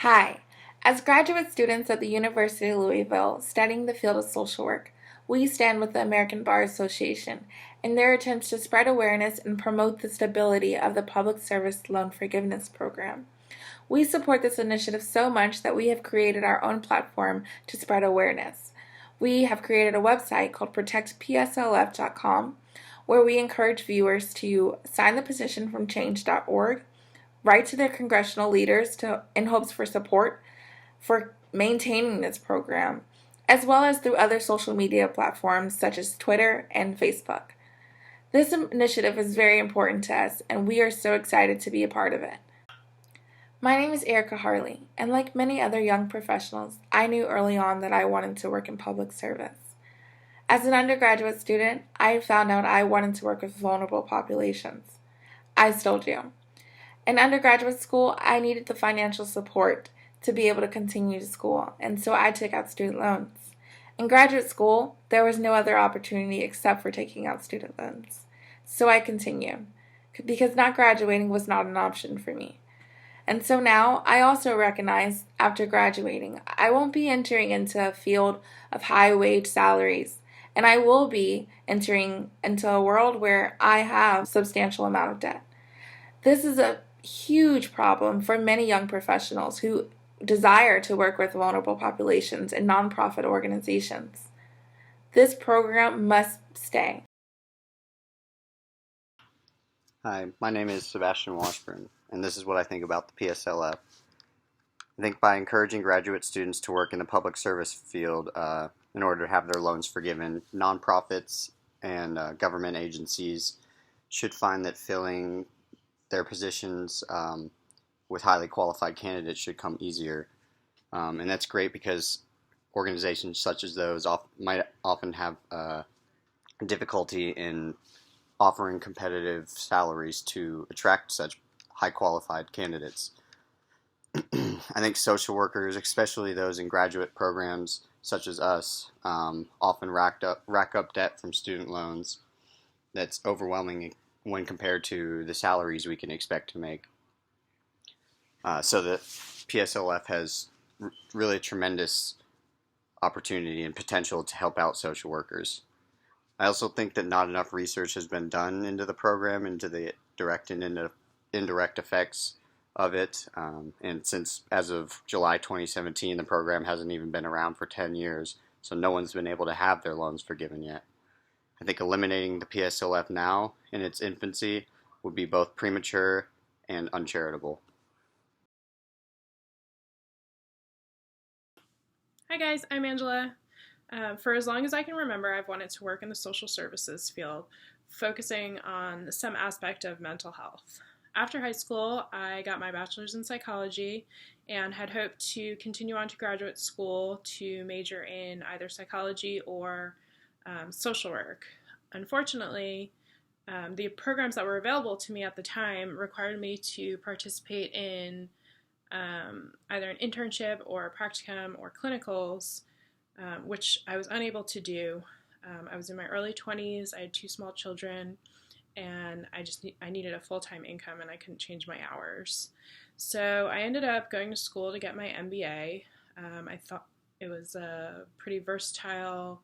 Hi. As graduate students at the University of Louisville studying the field of social work, we stand with the American Bar Association in their attempts to spread awareness and promote the stability of the Public Service Loan Forgiveness Program. We support this initiative so much that we have created our own platform to spread awareness. We have created a website called protectpslf.com where we encourage viewers to sign the petition from change.org, write to their congressional leaders in hopes for support for maintaining this program, as well as through other social media platforms such as Twitter and Facebook. This initiative is very important to us, and we are so excited to be a part of it. My name is Erica Harley, and like many other young professionals, I knew early on that I wanted to work in public service. As an undergraduate student, I found out I wanted to work with vulnerable populations. I still do. In undergraduate school, I needed the financial support to be able to continue to school, and so I took out student loans. In graduate school, there was no other opportunity except for taking out student loans. So I continued, because not graduating was not an option for me. And so now, I also recognize, after graduating, I won't be entering into a field of high-wage salaries, and I will be entering into a world where I have a substantial amount of debt. This is a huge problem for many young professionals who desire to work with vulnerable populations and nonprofit organizations. This program must stay. Hi, my name is Sebastian Washburn, and this is what I think about the PSLF. I think by encouraging graduate students to work in the public service field in order to have their loans forgiven, nonprofits and government agencies should find that filling their positions with highly qualified candidates should come easier. And that's great because organizations such as those might often have difficulty in offering competitive salaries to attract such high qualified candidates. I think social workers, especially those in graduate programs such as us, often rack up debt from student loans that's overwhelming when compared to the salaries we can expect to make. So the PSLF has really tremendous opportunity and potential to help out social workers. I also think that not enough research has been done into the program, into the direct and indirect effects of it. And since as of July 2017, the program hasn't even been around for 10 years, so no one's been able to have their loans forgiven yet. I think eliminating the PSLF now in its infancy would be both premature and uncharitable. Hi guys, I'm Angela. For as long as I can remember, I've wanted to work in the social services field, focusing on some aspect of mental health. After high school, I got my bachelor's in psychology and had hoped to continue on to graduate school to major in either psychology or social work. Unfortunately, the programs that were available to me at the time required me to participate in either an internship or a practicum or clinicals, which I was unable to do. I was in my early 20s, I had 2 small children, and I needed a full-time income and I couldn't change my hours. So I ended up going to school to get my MBA. I thought it was a pretty versatile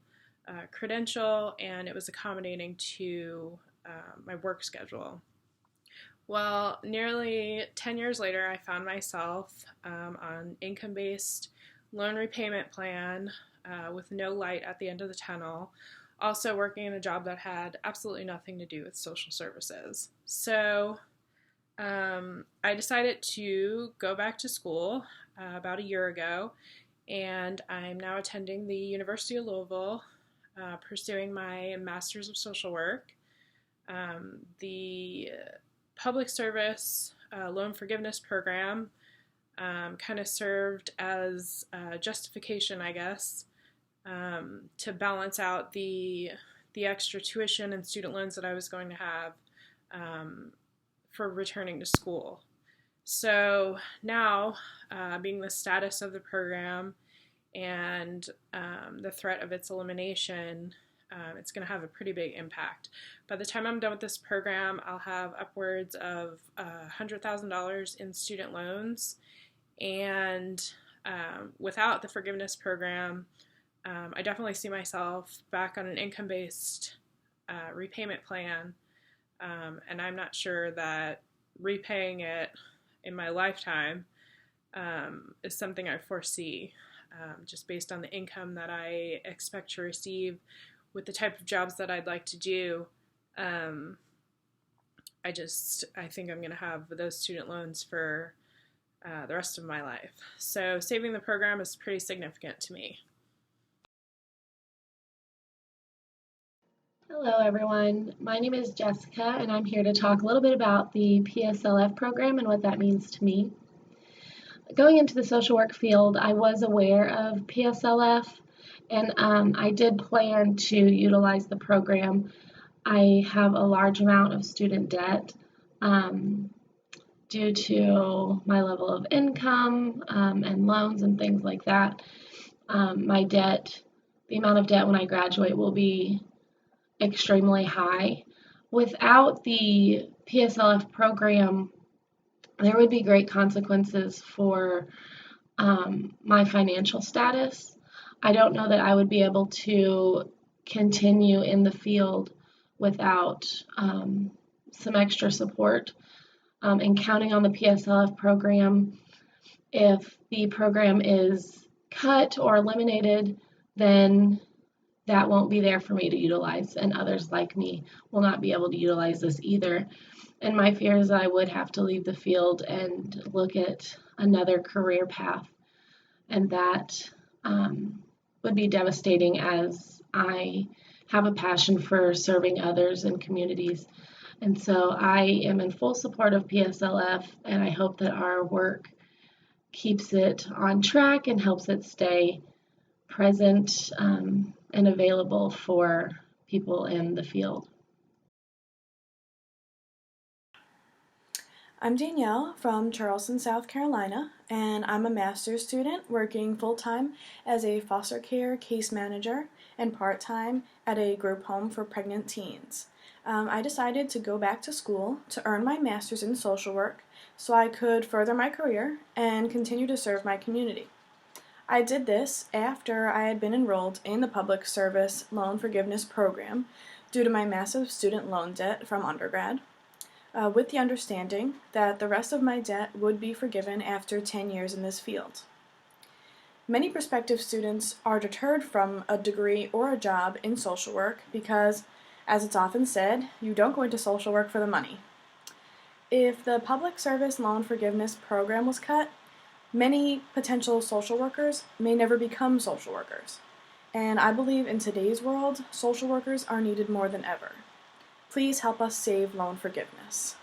credential and it was accommodating to my work schedule. Well, nearly 10 years later, I found myself on income-based loan repayment plan with no light at the end of the tunnel, also working in a job that had absolutely nothing to do with social services. So I decided to go back to school about a year ago, and I'm now attending the University of Louisville, pursuing my Master's of Social Work. The Public Service Loan Forgiveness Program kind of served as justification, I guess, to balance out the extra tuition and student loans that I was going to have for returning to school. So now, being the status of the program and the threat of its elimination, it's going to have a pretty big impact. By the time I'm done with this program, I'll have upwards of $100,000 in student loans, And without the forgiveness program, I definitely see myself back on an income-based repayment plan, and I'm not sure that repaying it in my lifetime is something I foresee, just based on the income that I expect to receive with the type of jobs that I'd like to do. I think I'm going to have those student loans for the rest of my life. So saving the program is pretty significant to me. Hello everyone, my name is Jessica and I'm here to talk a little bit about the PSLF program and what that means to me. Going into the social work field, I was aware of PSLF and I did plan to utilize the program. I have a large amount of student debt due to my level of income and loans and things like that. The amount of debt when I graduate will be extremely high. Without the PSLF program, there would be great consequences for my financial status. I don't know that I would be able to continue in the field without some extra support. And counting on the PSLF program, if the program is cut or eliminated, then that won't be there for me to utilize, and others like me will not be able to utilize this either. And my fear is that I would have to leave the field and look at another career path, and that would be devastating as I have a passion for serving others and communities. And so I am in full support of PSLF, and I hope that our work keeps it on track and helps it stay present and available for people in the field. I'm Danielle from Charleston, South Carolina, and I'm a master's student working full-time as a foster care case manager and part-time at a group home for pregnant teens. I decided to go back to school to earn my master's in social work so I could further my career and continue to serve my community. I did this after I had been enrolled in the Public Service Loan Forgiveness Program due to my massive student loan debt from undergrad, with the understanding that the rest of my debt would be forgiven after 10 years in this field. Many prospective students are deterred from a degree or a job in social work because, as it's often said, you don't go into social work for the money. If the Public Service Loan Forgiveness Program was cut, many potential social workers may never become social workers, and I believe in today's world, social workers are needed more than ever. Please help us save loan forgiveness.